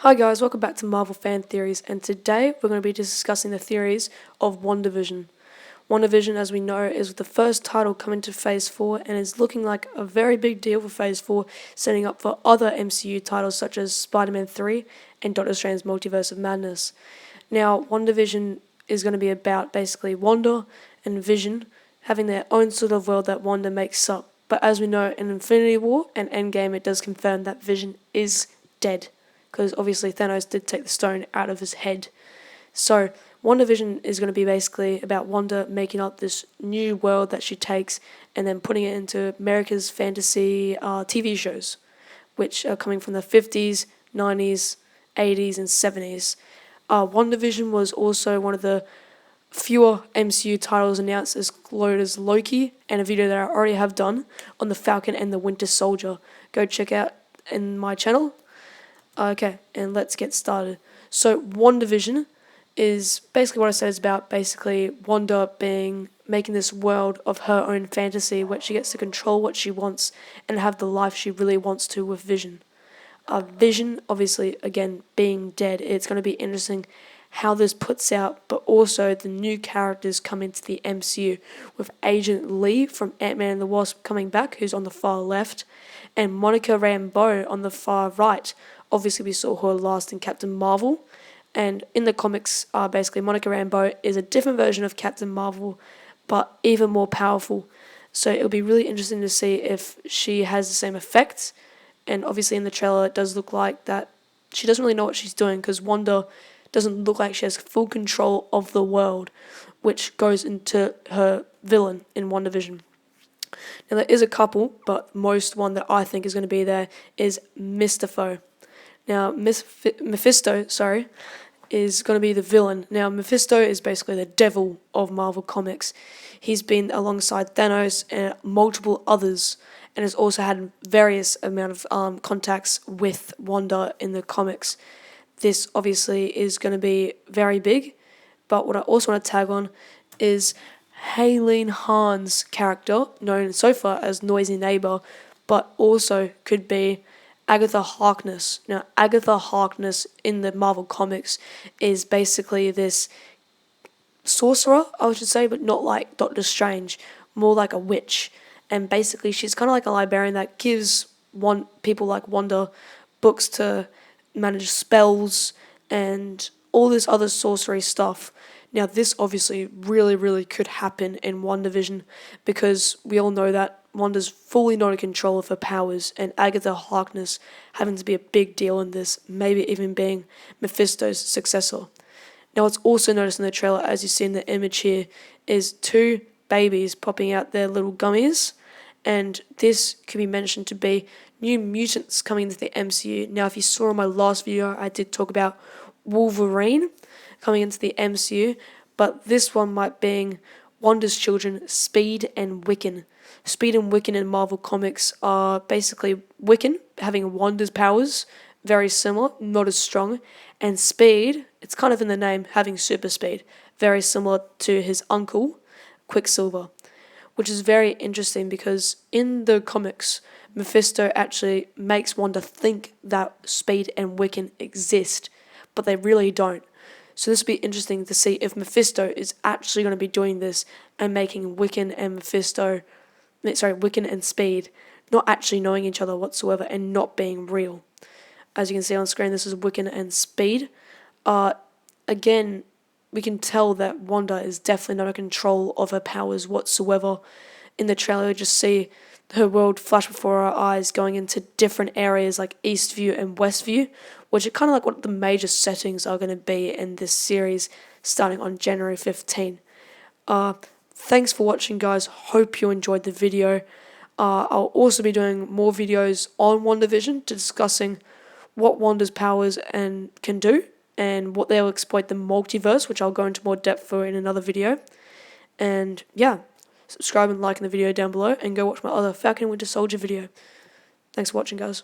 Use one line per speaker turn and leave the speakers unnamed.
Hi guys, welcome back to Marvel Fan Theories, and today we're going to be discussing the theories of WandaVision. WandaVision, as we know, is the first title coming to Phase 4 and is looking like a very big deal for Phase 4, setting up for other MCU titles such as Spider-Man 3 and Doctor Strange's Multiverse of Madness. Now, WandaVision is going to be about basically Wanda and Vision having their own sort of world that Wanda makes up. But as we know, in Infinity War and Endgame, it does confirm that Vision is dead, because obviously Thanos did take the stone out of his head. So WandaVision is going to be basically about Wanda making up this new world that she takes and then putting it into America's fantasy TV shows, which are coming from the 50s, 90s, 80s, and 70s. WandaVision was also one of the fewer MCU titles announced as load as Loki, and a video that I already have done on the Falcon and the Winter Soldier. Go check out in my channel. Okay, and let's get started. So WandaVision is basically what I said is about basically Wanda making this world of her own fantasy where she gets to control what she wants and have the life she really wants to with Vision. Vision, obviously, again, being dead, it's going to be interesting how this puts out, but also the new characters coming to the MCU with Agent Lee from Ant-Man and the Wasp coming back, who's on the far left, and Monica Rambeau on the far right. Obviously, we saw her last in Captain Marvel, and in the comics, basically, Monica Rambeau is a different version of Captain Marvel, but even more powerful. So it'll be really interesting to see if she has the same effects. And obviously, in the trailer, it does look like that she doesn't really know what she's doing, because Wanda doesn't look like she has full control of the world, which goes into her villain in WandaVision. Now, there is a couple, but most one that I think is going to be there is Mephisto. Now, Mephisto, is going to be the villain. Now, Mephisto is basically the devil of Marvel Comics. He's been alongside Thanos and multiple others, and has also had various amount of contacts with Wanda in the comics. This obviously is going to be very big, but what I also want to tag on is Haylene Hahn's character, known so far as Noisy Neighbor, but also could be Agatha Harkness. Now, Agatha Harkness in the Marvel Comics is basically this sorcerer, I should say, but not like Doctor Strange, more like a witch. And basically, she's kind of like a librarian that gives people like Wanda books to manage spells and all this other sorcery stuff. Now, this obviously really could happen in WandaVision, because we all know that Wanda's fully not in control of her powers, and Agatha Harkness having to be a big deal in this, maybe even being Mephisto's successor. Now, what's also noticed in the trailer, as you see in the image here, is two babies popping out their little gummies, and this could be mentioned to be new mutants coming into the MCU. Now, if you saw in my last video, I did talk about Wolverine coming into the MCU, but this one might be Wanda's children, Speed and Wiccan. Speed and Wiccan in Marvel Comics are basically Wiccan having Wanda's powers, very similar, not as strong, and Speed, it's kind of in the name, having super speed, very similar to his uncle, Quicksilver, which is very interesting because in the comics, Mephisto actually makes Wanda think that Speed and Wiccan exist, but they really don't. So this will be interesting to see if Mephisto is actually going to be doing this and making Wiccan and Speed not actually knowing each other whatsoever and not being real. As you can see on screen, this is Wiccan and Speed. Again, we can tell that Wanda is definitely not in control of her powers whatsoever. In the trailer, we just see her world flash before our eyes, going into different areas like Eastview and Westview, which are kind of like what the major settings are going to be in this series starting on January 15. Thanks for watching, guys. Hope you enjoyed the video. I'll also be doing more videos on WandaVision discussing what Wanda's powers can do and what they'll exploit the multiverse, which I'll go into more depth for in another video. And yeah, subscribe and like in the video down below, and go watch my other Falcon and Winter Soldier video. Thanks for watching, guys.